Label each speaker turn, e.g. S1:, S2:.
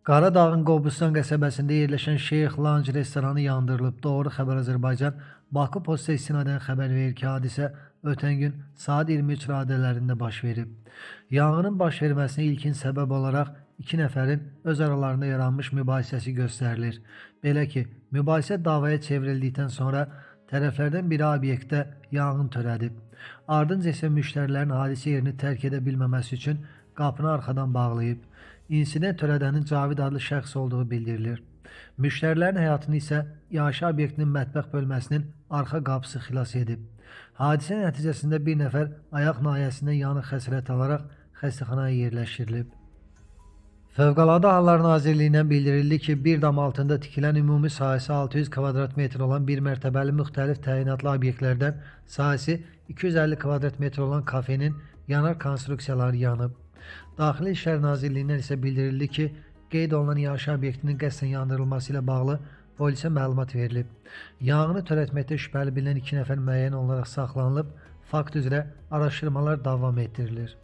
S1: Qaradağın Qobustan qəsəbəsində yerləşən Şeyx Lounge restoranı yandırılıb. Doğru xəbər Azərbaycan. Bakı Posta istinadən xəbər verir ki, hadisə ötən gün saat 23 radələrində baş verib. Yanğının baş verməsinə ilkin səbəb olaraq iki nəfərin öz aralarında yaranmış mübahisəsi göstərilir. Belə ki, mübahisə davaya çevrildikdən sonra tərəflərdən biri obyektdə yanğın törədib. Ardınca isə müştərilərin hadisə yerini tərk edə bilməməsi üçün qapını arxadan bağlayıb. İnsident törədənin Cavid adlı şəxs olduğu bildirilir. Müştərilərin həyatını isə yaşayış obyektinin mətbəx bölməsinin arxa qapısı xilas edib. Hadisə nəticəsində bir nəfər ayaq nahiyəsində yanıq xəsarət alaraq xəstəxanaya yerləşdirilib. Fövqəladə Hallar Nazirliyindən bildirildi ki, bir dam altında tikilən ümumi sahəsi 600 kvadrat metr olan bir mərtəbəli müxtəlif təyinatlı obyektlərdən sahəsi 250 kvadrat metr olan kafenin yanar konstruksiyaları yanıb. Daxili İşlər Nazirliyindən isə bildirildi ki, qeyd olunan yaşayış obyektinin qəsdən yandırılması ilə bağlı polisə məlumat verilib. Yanğını törətməkdə şübhəli bilinən iki nəfər müəyyən olaraq saxlanılıb, fakt üzrə araşdırmalar davam etdirilir.